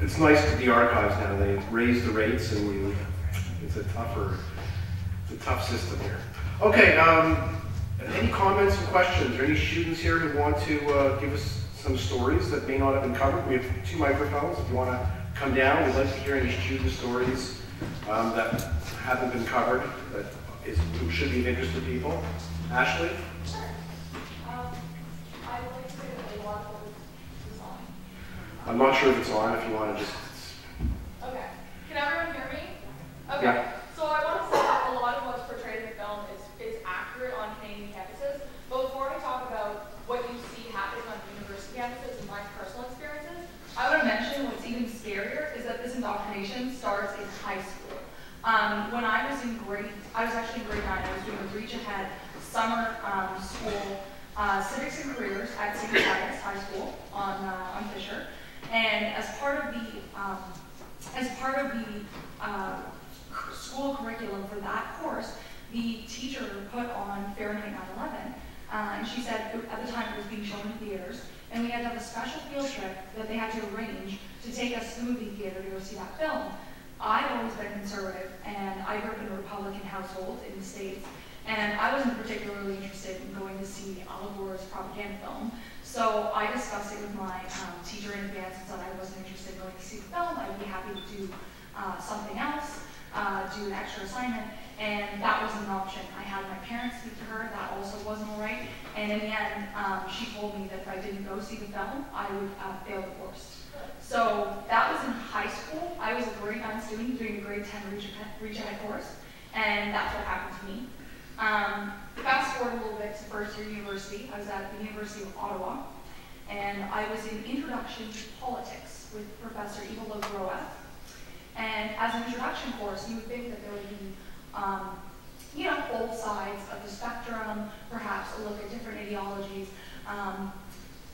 it's nice to the archives now. They raise the rates, and it's a tough system here. Okay, any comments and questions? Are there any students here who want to give us some stories that may not have been covered? We have 2 microphones. If you want to come down, we'd like to hear any student stories that haven't been covered, that should be of interest to people. Ashley? Sure. I would like to say that a lot of what is on. I'm not sure if it's on, if you want to just... Okay. Can everyone hear me? Okay. Yeah. So I want to say that a lot of what's portrayed in the film is accurate on Canadian campuses. But before I talk about what you see happening on university campuses and my personal experiences, I want to mention what's even scarier is that this indoctrination starts in high school. When I was actually in grade 9, I was doing a Reach Ahead summer school civics and careers at St. Matthias High School on Fisher, and as part of the school curriculum for that course, the teacher put on Fahrenheit 9/11, and she said at the time it was being shown in theaters, and we had to have a special field trip that they had to arrange to take us to the movie theater to go see that film. I've always been conservative, and I grew up in a Republican household in the States, and I wasn't particularly interested in going to see Al Gore's propaganda film. So I discussed it with my teacher in advance and said I wasn't interested in going to see the film. I'd be happy to do something else, do an extra assignment, and that wasn't an option. I had my parents speak to her, that also wasn't all right, and in the end, she told me that if I didn't go see the film, I would fail the course. So that was in high school. I was a grade 9 student doing a grade 10 Reach Ahead course, and that's what happened to me. Fast forward a little bit to first year university. I was at the University of Ottawa, and I was in Introduction to Politics with Professor Eva Logroa. And as an introduction course, you would think that there would be, both sides of the spectrum, perhaps a look at different ideologies.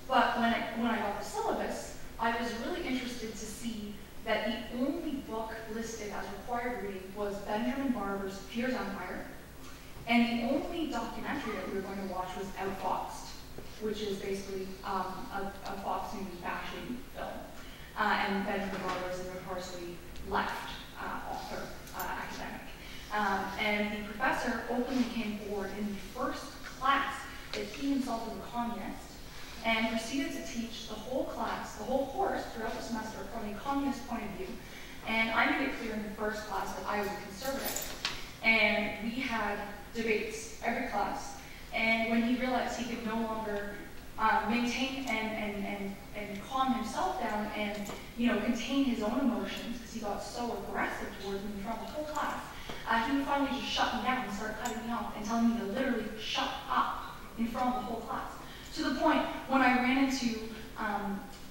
But when I got the syllabus, I was really interested to see that the only book listed as required reading was Benjamin Barber's Fear's Empire, and the only documentary that we were going to watch was Outfoxed, which is basically a Fox News bashing film. And Benjamin Barber is a notoriously left author, academic. And the professor openly came forward in the first class that he himself was a communist, and proceeded to teach the whole class, the whole course throughout the semester from a communist point of view. And I made it clear in the first class that I was a conservative. And we had debates every class. And when he realized he could no longer maintain and calm himself down and contain his own emotions, because he got so aggressive towards me in front of the whole class, he would finally just shut me down and start cutting me off and telling me to literally shut up in front of the whole class. To the point when I ran into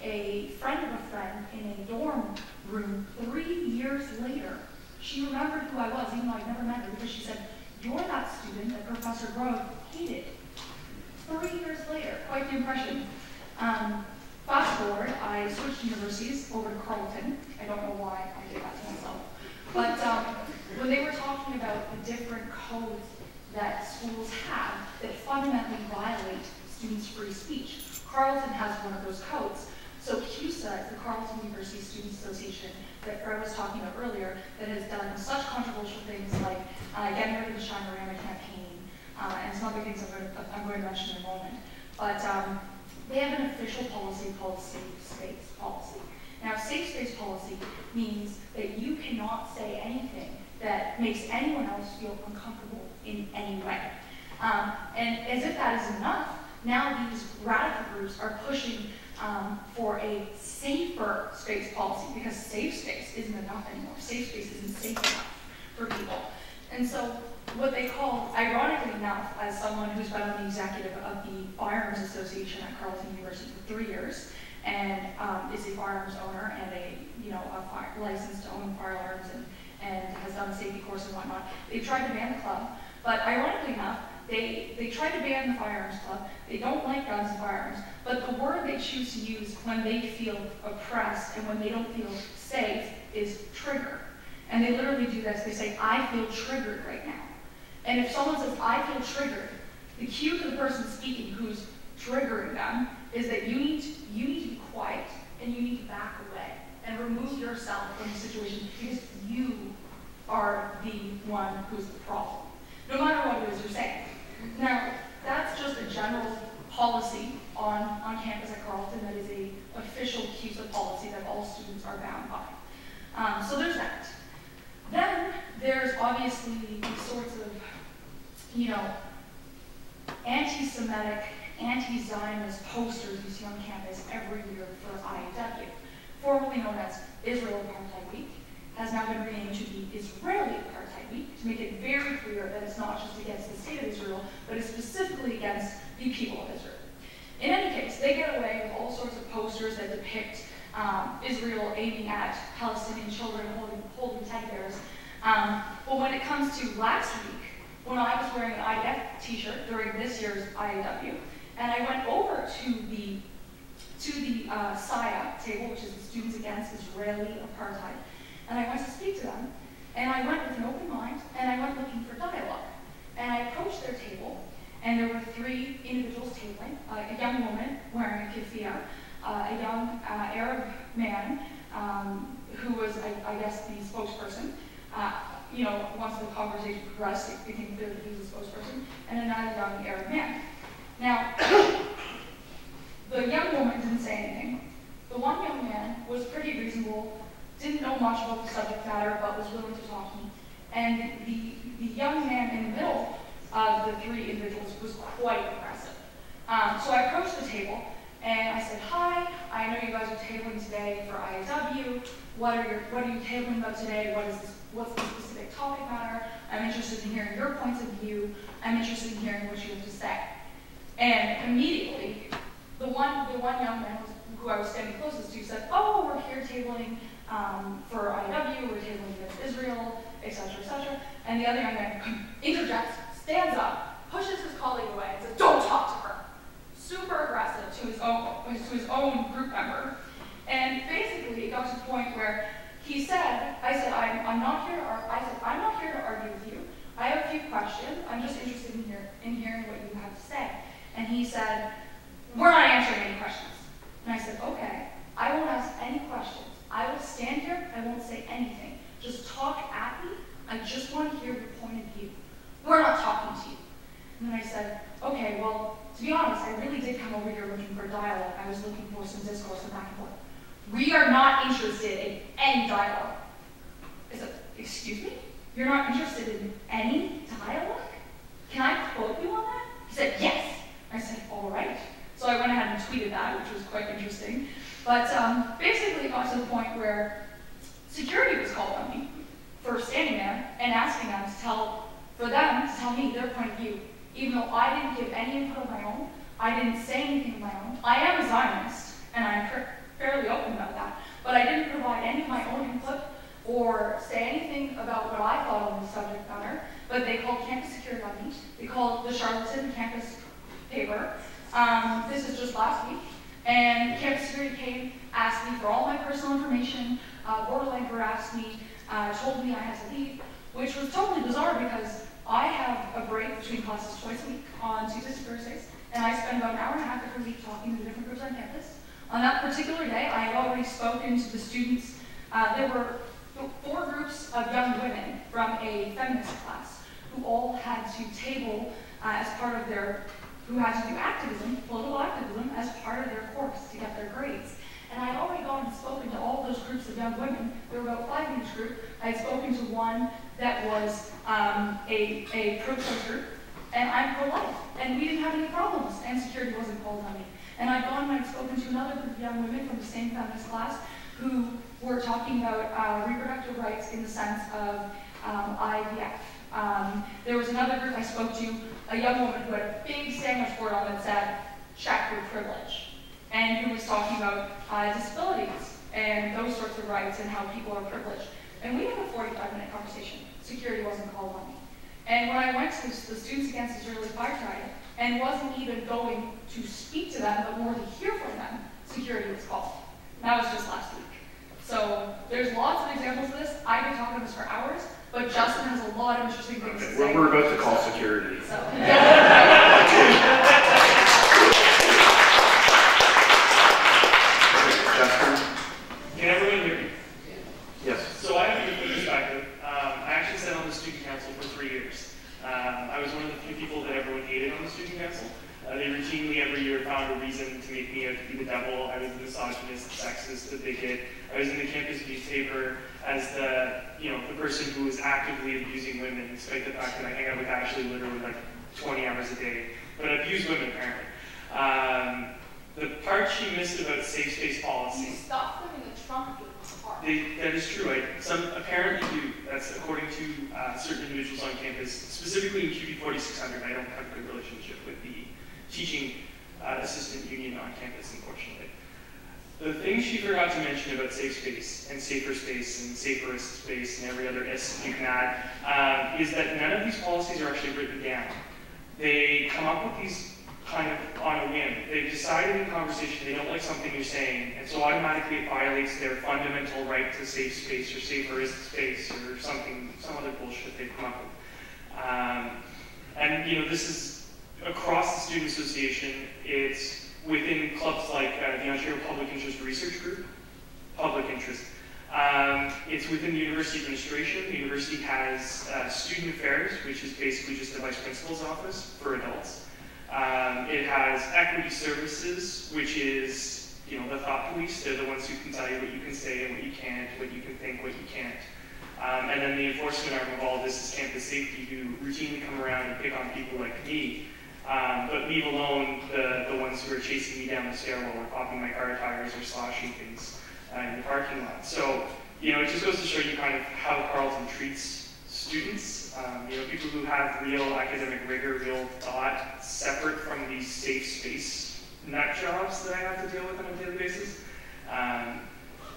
a friend of a friend in a dorm room 3 years later. She remembered who I was, even though I'd never met her, because she said, "You're that student that Professor Grove hated." 3 years later, quite the impression. Fast forward, I switched universities over to Carleton. I don't know why I did that to myself. But when they were talking about the different codes that schools have that fundamentally violate students' free speech, Carleton has one of those codes. So CUSA, the Carleton University Student Association that Fred was talking about earlier, that has done such controversial things like getting rid of the Shinorama campaign, and some other things I'm going to mention in a moment. But they have an official policy called Safe Space Policy. Now, Safe Space Policy means that you cannot say anything that makes anyone else feel uncomfortable in any way. And as if that is enough, now these radical groups are pushing for a safer space policy, because safe space isn't enough anymore. Safe space isn't safe enough for people. And so what they call, ironically enough, as someone who's been on the executive of the Firearms Association at Carleton University for 3 years, and is a firearms owner and a license to own firearms and has done a safety course and whatnot, they've tried to ban the club, but ironically enough, they tried to ban the firearms club. They don't like guns and firearms, but the word they choose to use when they feel oppressed and when they don't feel safe is trigger. And they literally do this. They say, "I feel triggered right now." And if someone says, "I feel triggered," the cue to the person speaking who's triggering them is that you need to be quiet and you need to back away and remove yourself from the situation because you are the one who's the problem, no matter what it is you're saying. Now, that's just a general policy on campus at Carleton that is a official CUSA policy that all students are bound by. So there's that. Then there's obviously these sorts of, anti-Semitic, anti-Zionist posters you see on campus every year for IAW, formerly known as Israel Apartheid Week, has now been renamed to the Israeli Apartheid Week to make it very clear that it's not just against the state of Israel, but it's specifically against the people of Israel. In any case, they get away with all sorts of posters that depict Israel aiming at Palestinian children holding teddy bears. But when it comes to last week, when I was wearing an IDF t-shirt during this year's IAW, and I went over to the SIA table, which is the Students Against Israeli Apartheid, and I went to speak to them, and I went with an open mind, and I went looking for dialogue. And I approached their table, and there were 3 individuals tabling, a young woman wearing a keffiyeh, a young Arab man who was, I guess, the spokesperson. Once the conversation progressed, it became clear that he was a spokesperson, and another young Arab man. Now, the young woman didn't say anything. The one young man was pretty reasonable, didn't know much about the subject matter, but was willing to talk to me. And the young man in the middle of the 3 individuals was quite aggressive. So I approached the table, and I said, "Hi, I know you guys are tabling today for IAW. What are you tabling about today? What's the specific topic matter? I'm interested in hearing your points of view. I'm interested in hearing what you have to say." And immediately, the one young man who I was standing closest to said, "Oh, we're here tabling for IAW, we're tabling against Israel, etc., etc." And the other young man interjects, stands up, pushes his colleague away, and says, "Don't talk to her." Super aggressive to his own group member. And basically, it got to the point where he said, I'm not here to argue with you. I have a few questions. I'm just interested in hearing what you have to say. And he said, "We're not answering any questions." And I said, "Okay, I won't ask any questions. I will stand here. I won't say anything. Just talk at me. I just want to hear your point of view. We're not talking to you." And then I said, "Okay, well, to be honest, I really did come over here looking for dialogue. I was looking for some discourse and back and forth. We are not interested in any dialogue." I said, "Excuse me? You're not interested in any dialogue? Can I quote you on that?" He said, "Yes." I said, "All right." So I went ahead and tweeted that, which was quite interesting. But basically it got to the point where security was called on me for standing there and asking them to tell me their point of view. Even though I didn't give any input of my own, I didn't say anything of my own. I am a Zionist, and I'm fairly open about that, but I didn't provide any of my own input or say anything about what I thought on the subject matter. But they called campus security on me. They called the Charlottetown campus paper. This is just last week. And campus security came, asked me for all my personal information, borderline harassed me, told me I had to leave, which was totally bizarre because I have a break between classes twice a week on Tuesdays and Thursdays, and I spend about an hour and a half every week talking to the different groups on campus. On that particular day, I had already spoken to the students. There were 4 groups of young women from a feminist class who all had to table as part of who had to do activism, political activism, as part of their course to get their grades. And I had already gone and spoken to all those groups of young women. There were about 5 in each group. I had spoken to one that was a pro-choice group, and I'm pro-life. And we didn't have any problems, and security wasn't called on me. And I'd gone and I'd spoken to another group of young women from the same feminist class who were talking about reproductive rights in the sense of IVF. There was another group I spoke to, a young woman who had a big sandwich board on that said, "Check your privilege," and who was talking about disabilities and those sorts of rights and how people are privileged. And we had a 45-minute conversation. Security wasn't called on me. And when I went to the Students Against Israeli Apartheid and wasn't even going to speak to them, but more to hear from them, security was called. And that was just last week. So there's lots of examples of this. I could talk about this for hours, but Justin has a lot of interesting things to say. We're about to call security. So, Justin? Can everyone hear me? student council. They routinely every year found a reason to make me out to be the devil. I was the misogynist, the sexist, the bigot. I was in the campus newspaper as the person who was actively abusing women, despite the fact that I hang out with Ashley literally like 20 hours a day. But I abuse women apparently. The part she missed about safe space policy. You stuffed them in the trunk of the car. That is true. Some apparently do. That's according to certain individuals on campus, specifically in QB 4600. I don't have a good relationship with the teaching assistant union on campus, unfortunately. The thing she forgot to mention about safe space and safer space and saferist space and every other S you can add is that none of these policies are actually written down. They come up with these kind of on a whim. They've decided in conversation they don't like something you're saying, and so automatically it violates their fundamental right to safe space or saferist space or some other bullshit they've come up with. And this is across the Student Association. It's within clubs like the Ontario Public Interest Research Group, Public Interest. It's within the university administration. The university has student affairs, which is basically just the vice principal's office for adults. It has equity services, which is, the thought police. They're the ones who can tell you what you can say and what you can't, what you can think, what you can't. And then the enforcement arm of all this is campus safety, who routinely come around and pick on people like me, but leave alone the ones who are chasing me down the stairwell or popping my car tires or slashing things in the parking lot. So, it just goes to show you kind of how Carleton treats students. People who have real academic rigor, real thought, separate from these safe space nut jobs that I have to deal with on a daily basis.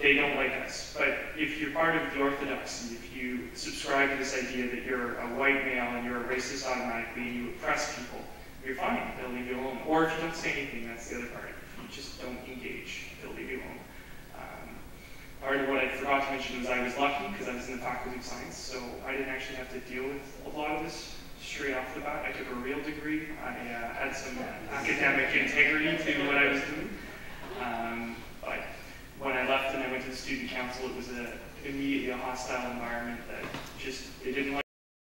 They don't like us. But if you're part of the orthodoxy, if you subscribe to this idea that you're a white male and you're a racist automatically and you oppress people, you're fine, they'll leave you alone. Or if you don't say anything, that's the other part. If you just don't engage, they'll leave you alone. Part of what I forgot to mention was I was lucky because I was in the Faculty of Science, so I didn't actually have to deal with a lot of this straight off the bat. I took a real degree. I had some academic integrity to what I was doing. But when I left and I went to the student council, it was immediately a hostile environment that they didn't like.